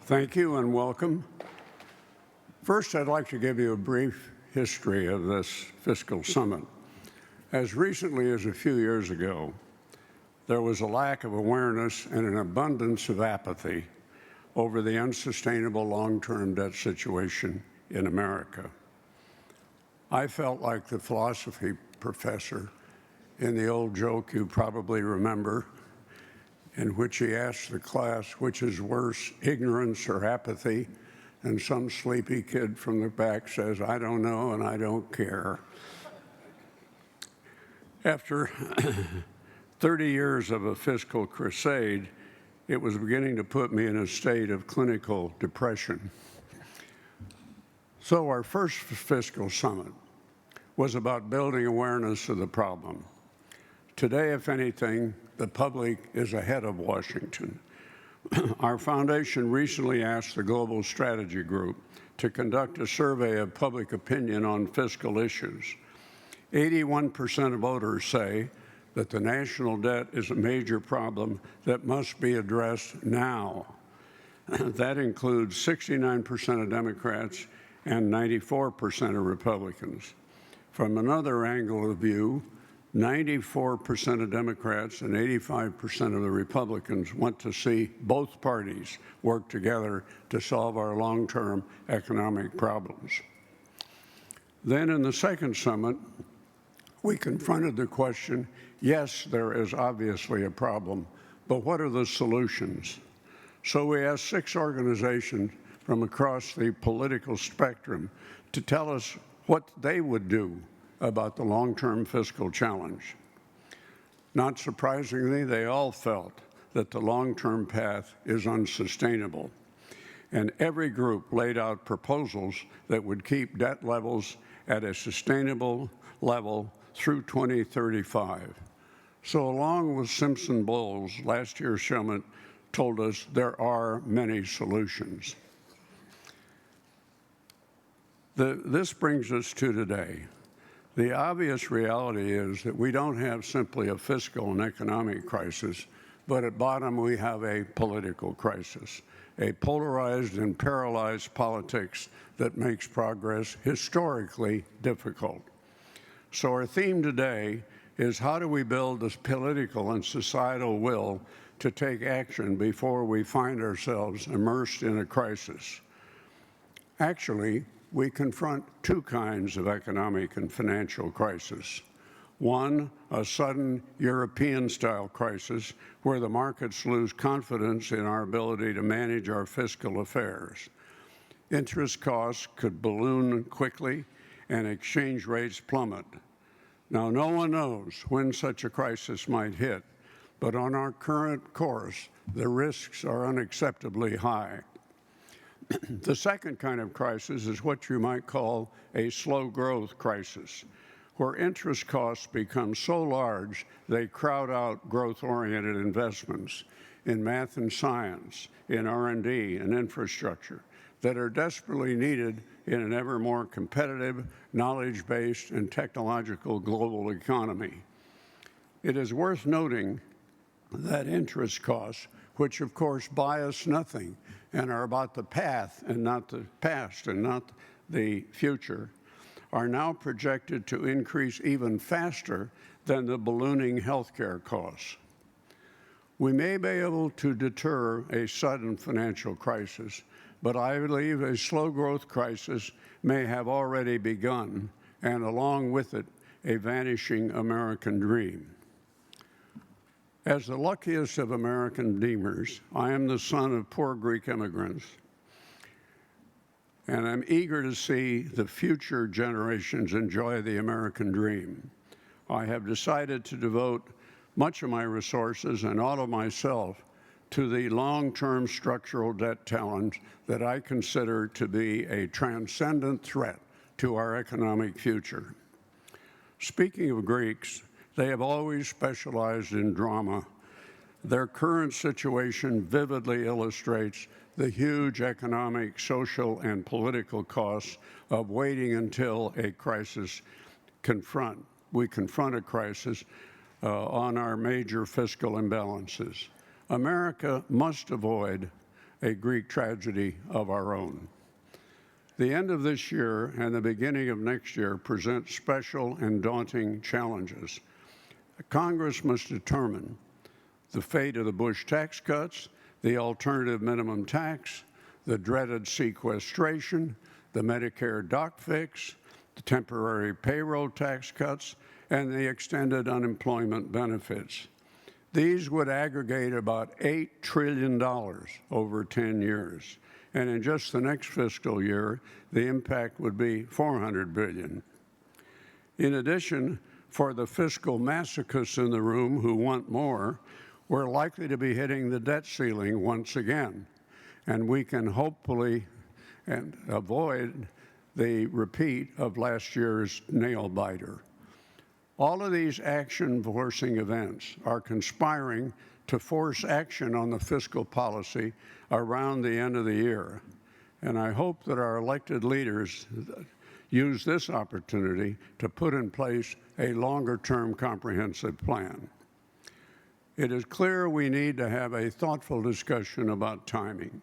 Thank you and welcome. First, I'd like to give you a brief history of this fiscal summit. As recently as a few years ago, there was a lack of awareness and an abundance of apathy over the unsustainable long-term debt situation in America. I felt like the philosophy professor in the old joke you probably remember, in which he asked the class, which is worse, ignorance or apathy? And some sleepy kid from the back says, I don't know and I don't care. After 30 years of a fiscal crusade, it was beginning to put me in a state of clinical depression. So our first fiscal summit was about building awareness of the problem. Today, if anything, the public is ahead of Washington. Our foundation recently asked the Global Strategy Group to conduct a survey of public opinion on fiscal issues. 81% of voters say that the national debt is a major problem that must be addressed now. That includes 69% of Democrats and 94% of Republicans. From another angle of view, 94% of Democrats and 85% of the Republicans want to see both parties work together to solve our long-term economic problems. Then in the second summit, we confronted the question, yes, there is obviously a problem, but what are the solutions? So we asked 6 organizations from across the political spectrum to tell us what they would do about the long-term fiscal challenge. Not surprisingly, they all felt that the long-term path is unsustainable. And every group laid out proposals that would keep debt levels at a sustainable level through 2035. So along with Simpson Bowles, last year's summit told us there are many solutions. This brings us to today. The obvious reality is that we don't have simply a fiscal and economic crisis, but at bottom we have a political crisis, a polarized and paralyzed politics that makes progress historically difficult. So our theme today is how do we build this political and societal will to take action before we find ourselves immersed in a crisis? Actually, we confront 2 kinds of economic and financial crisis. One, a sudden European-style crisis where the markets lose confidence in our ability to manage our fiscal affairs. Interest costs could balloon quickly and exchange rates plummet. Now, no one knows when such a crisis might hit, but on our current course, the risks are unacceptably high. The second kind of crisis is what you might call a slow growth crisis, where interest costs become so large they crowd out growth-oriented investments in math and science, in R&D and infrastructure that are desperately needed in an ever more competitive, knowledge-based and technological global economy. It is worth noting that interest costs, which of course buy us nothing and are about the path and not the past and not the future, are now projected to increase even faster than the ballooning healthcare costs. We may be able to deter a sudden financial crisis, but I believe a slow growth crisis may have already begun, and along with it, a vanishing American dream. As the luckiest of American dreamers, I am the son of poor Greek immigrants, and I'm eager to see the future generations enjoy the American dream. I have decided to devote much of my resources and all of myself to the long-term structural debt challenge that I consider to be a transcendent threat to our economic future. Speaking of Greeks, they have always specialized in drama. Their current situation vividly illustrates the huge economic, social, and political costs of waiting until a crisis we confront a crisis on our major fiscal imbalances. America must avoid a Greek tragedy of our own. The end of this year and the beginning of next year present special and daunting challenges. Congress must determine the fate of the Bush tax cuts, the alternative minimum tax, the dreaded sequestration, the Medicare doc fix, the temporary payroll tax cuts, and the extended unemployment benefits. These would aggregate about $8 trillion over 10 years. And in just the next fiscal year, the impact would be $400 billion. In addition, for the fiscal masochists in the room who want more, we're likely to be hitting the debt ceiling once again, and we can hopefully avoid the repeat of last year's nail-biter. All of these action-forcing events are conspiring to force action on the fiscal policy around the end of the year, and I hope that our elected leaders use this opportunity to put in place a longer-term comprehensive plan. It is clear we need to have a thoughtful discussion about timing.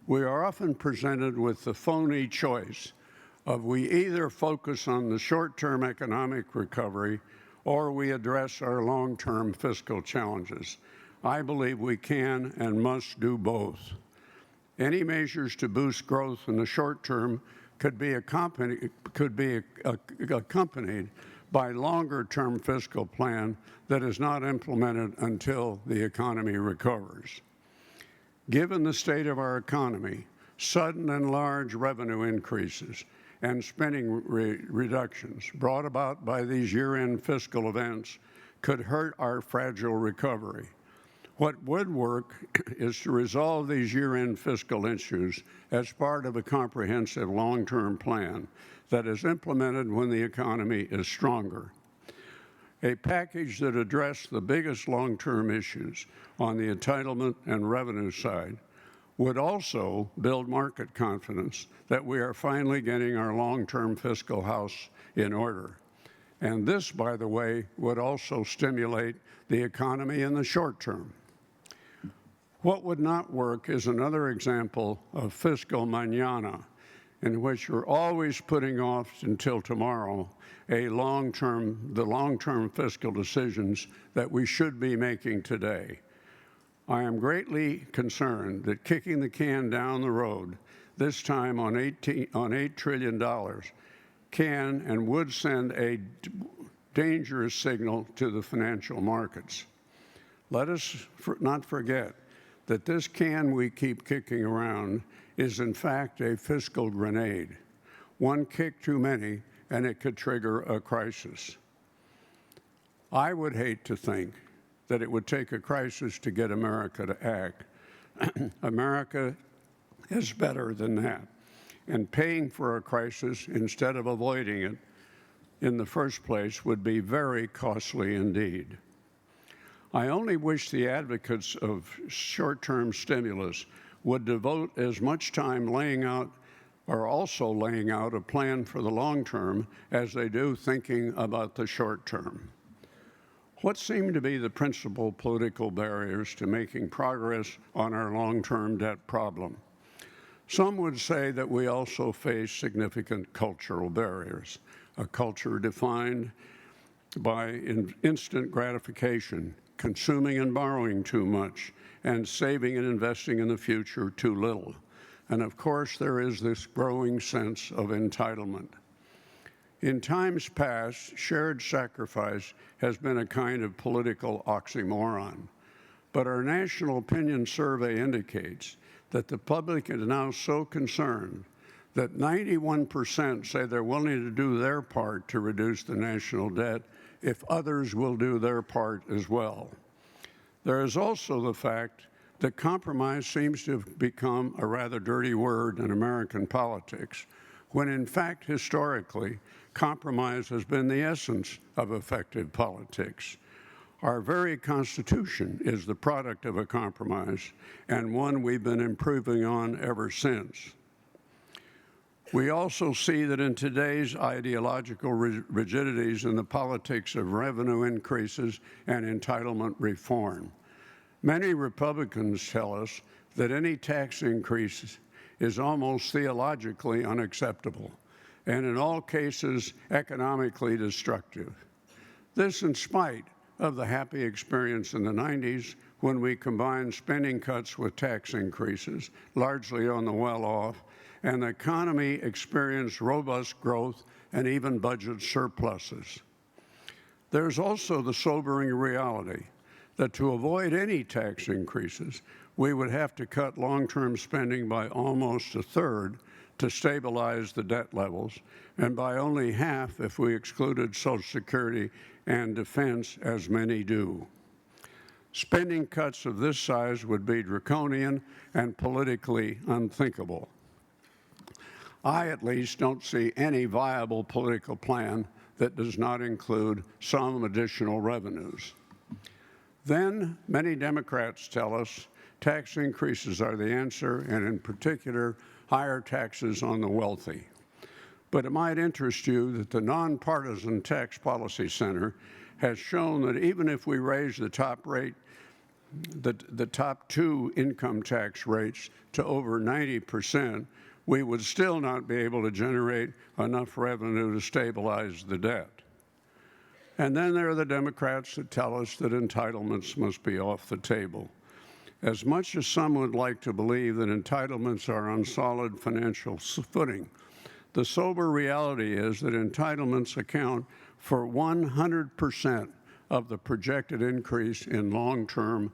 We are often presented with the phony choice of we either focus on the short-term economic recovery or we address our long-term fiscal challenges. I believe we can and must do both. Any measures to boost growth in the short term could be accompanied by longer-term fiscal plan that is not implemented until the economy recovers. Given the state of our economy, sudden and large revenue increases and spending reductions brought about by these year-end fiscal events could hurt our fragile recovery. What would work is to resolve these year-end fiscal issues as part of a comprehensive long-term plan that is implemented when the economy is stronger. A package that addressed the biggest long-term issues on the entitlement and revenue side would also build market confidence that we are finally getting our long-term fiscal house in order. And this, by the way, would also stimulate the economy in the short term. What would not work is another example of fiscal mañana, in which you're always putting off until tomorrow the long-term fiscal decisions that we should be making today. I am greatly concerned that kicking the can down the road, this time on $8 trillion, can and would send a dangerous signal to the financial markets. Let us not forget that this can we keep kicking around is in fact a fiscal grenade. One kick too many, and it could trigger a crisis. I would hate to think that it would take a crisis to get America to act. America is better than that. And paying for a crisis instead of avoiding it in the first place would be very costly indeed. I only wish the advocates of short-term stimulus would devote as much time laying out a plan for the long term as they do thinking about the short term. What seem to be the principal political barriers to making progress on our long-term debt problem? Some would say that we also face significant cultural barriers, a culture defined by instant gratification, consuming and borrowing too much, and saving and investing in the future too little. And of course, there is this growing sense of entitlement. In times past, shared sacrifice has been a kind of political oxymoron. But our national opinion survey indicates that the public is now so concerned that 91% say they're willing to do their part to reduce the national debt if others will do their part as well. There is also the fact that compromise seems to have become a rather dirty word in American politics, when in fact, historically, compromise has been the essence of effective politics. Our very Constitution is the product of a compromise, and one we've been improving on ever since. We also see that in today's ideological rigidities in the politics of revenue increases and entitlement reform, many Republicans tell us that any tax increase is almost theologically unacceptable, and in all cases economically destructive. This in spite of the happy experience in the 90s when we combined spending cuts with tax increases, largely on the well-off, and the economy experienced robust growth and even budget surpluses. There's also the sobering reality that to avoid any tax increases, we would have to cut long-term spending by almost a third to stabilize the debt levels, and by only half if we excluded Social Security and defense, as many do. Spending cuts of this size would be draconian and politically unthinkable. I, at least, don't see any viable political plan that does not include some additional revenues. Then, many Democrats tell us tax increases are the answer, and in particular, higher taxes on the wealthy. But it might interest you that the Nonpartisan Tax Policy Center has shown that even if we raise the top rate, the top two income tax rates to over 90%, we would still not be able to generate enough revenue to stabilize the debt. And then there are the Democrats that tell us that entitlements must be off the table. As much as some would like to believe that entitlements are on solid financial footing, the sober reality is that entitlements account for 100% of the projected increase in long-term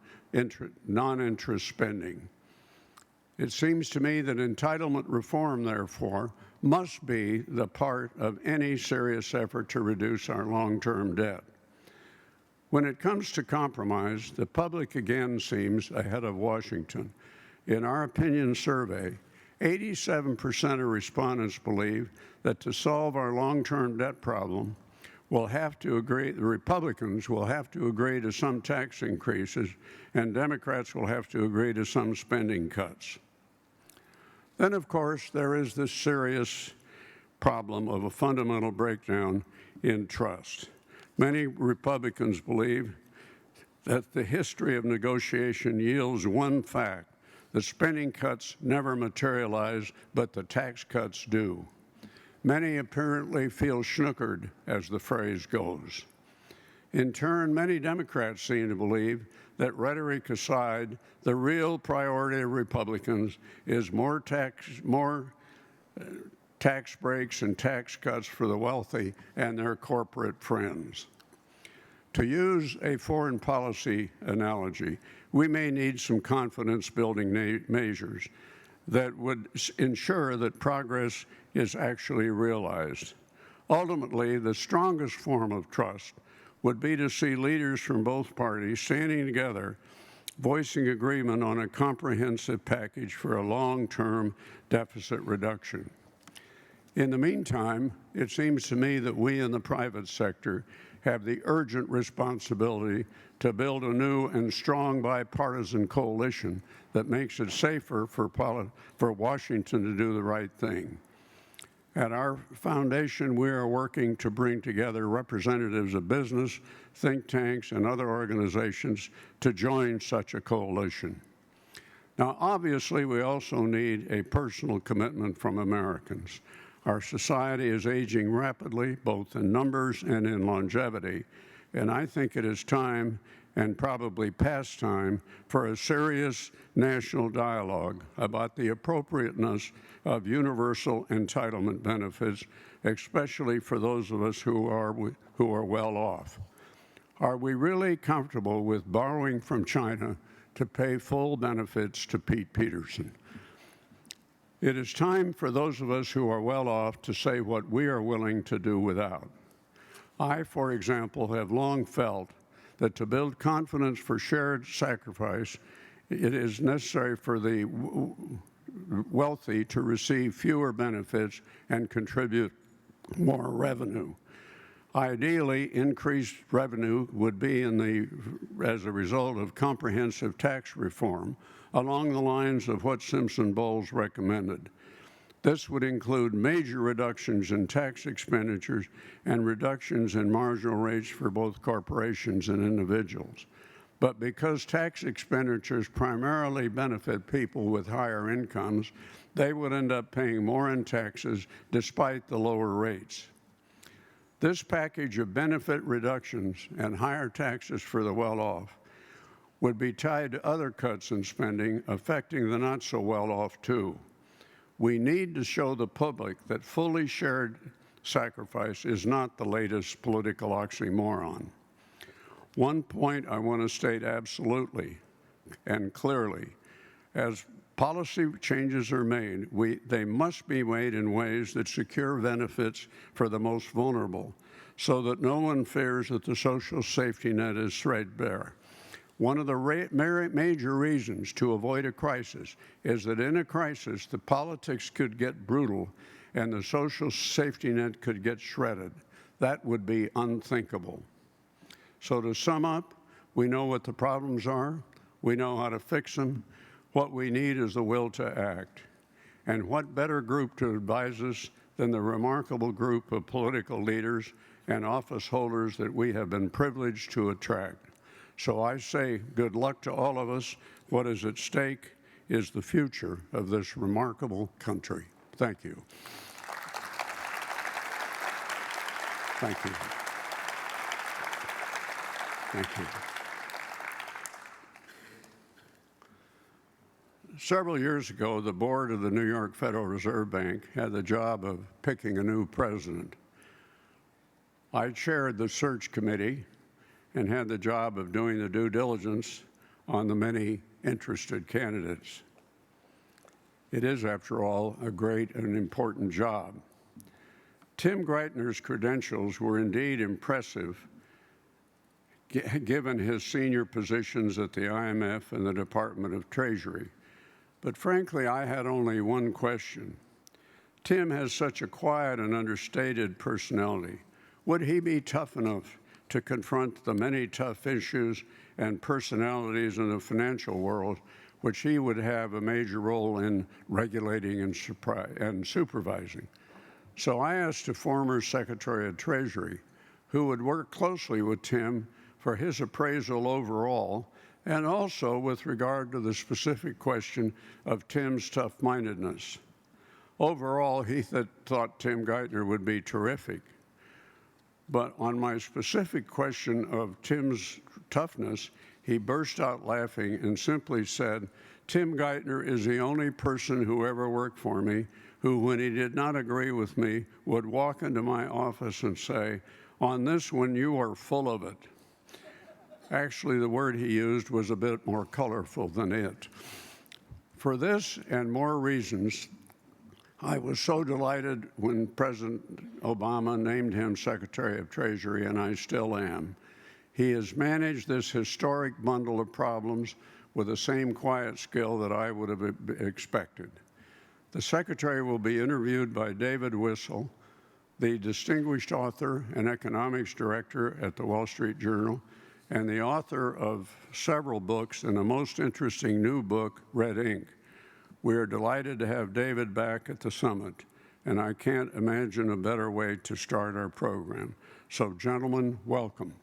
non-interest spending. It seems to me that entitlement reform, therefore, must be the part of any serious effort to reduce our long-term debt. When it comes to compromise, the public again seems ahead of Washington. In our opinion survey, 87% of respondents believe that to solve our long-term debt problem, the Republicans will have to agree to some tax increases, and Democrats will have to agree to some spending cuts. Then, of course, there is this serious problem of a fundamental breakdown in trust. Many Republicans believe that the history of negotiation yields one fact: the spending cuts never materialize, but the tax cuts do. Many apparently feel snookered, as the phrase goes. In turn, many Democrats seem to believe that, rhetoric aside, the real priority of Republicans is more tax breaks and tax cuts for the wealthy and their corporate friends. To use a foreign policy analogy, we may need some confidence-building measures that would ensure that progress is actually realized. Ultimately, the strongest form of trust would be to see leaders from both parties standing together, voicing agreement on a comprehensive package for a long-term deficit reduction. In the meantime, it seems to me that we in the private sector have the urgent responsibility to build a new and strong bipartisan coalition that makes it safer for Washington to do the right thing. At our foundation, we are working to bring together representatives of business, think tanks, and other organizations to join such a coalition. Now, obviously, we also need a personal commitment from Americans. Our society is aging rapidly, both in numbers and in longevity, and I think it is time, and probably past time, for a serious national dialogue about the appropriateness of universal entitlement benefits, especially for those of us who are well off. Are we really comfortable with borrowing from China to pay full benefits to Pete Peterson? It is time for those of us who are well off to say what we are willing to do without. I, for example, have long felt that to build confidence for shared sacrifice, it is necessary for the wealthy to receive fewer benefits and contribute more revenue. Ideally, increased revenue would be as a result of comprehensive tax reform along the lines of what Simpson-Bowles recommended. This would include major reductions in tax expenditures and reductions in marginal rates for both corporations and individuals. But because tax expenditures primarily benefit people with higher incomes, they would end up paying more in taxes despite the lower rates. This package of benefit reductions and higher taxes for the well-off would be tied to other cuts in spending affecting the not-so-well-off too. We need to show the public that fully shared sacrifice is not the latest political oxymoron. One point I want to state absolutely and clearly: as policy changes are made, they must be made in ways that secure benefits for the most vulnerable, so that no one fears that the social safety net is threadbare. One of the major reasons to avoid a crisis is that in a crisis, the politics could get brutal and the social safety net could get shredded. That would be unthinkable. So to sum up, we know what the problems are. We know how to fix them. What we need is the will to act. And what better group to advise us than the remarkable group of political leaders and office holders that we have been privileged to attract. So I say good luck to all of us. What is at stake is the future of this remarkable country. Thank you. Thank you. Thank you. Several years ago, the board of the New York Federal Reserve Bank had the job of picking a new president. I chaired the search committee and had the job of doing the due diligence on the many interested candidates. It is, after all, a great and important job. Tim Geithner's credentials were indeed impressive, given his senior positions at the IMF and the Department of Treasury. But frankly, I had only one question. Tim has such a quiet and understated personality. Would he be tough enough to confront the many tough issues and personalities in the financial world, which he would have a major role in regulating and supervising? So I asked a former Secretary of Treasury who would work closely with Tim for his appraisal overall, and also with regard to the specific question of Tim's tough-mindedness. Overall, he thought Tim Geithner would be terrific. But on my specific question of Tim's toughness, he burst out laughing and simply said, "Tim Geithner is the only person who ever worked for me who, when he did not agree with me, would walk into my office and say, 'On this one, you are full of it.'" Actually, the word he used was a bit more colorful than it. For this and more reasons, I was so delighted when President Obama named him Secretary of Treasury, and I still am. He has managed this historic bundle of problems with the same quiet skill that I would have expected. The Secretary will be interviewed by David Wissel, the distinguished author and economics director at the Wall Street Journal, and the author of several books and a most interesting new book, Red Ink. We are delighted to have David back at the summit, and I can't imagine a better way to start our program. So, gentlemen, welcome.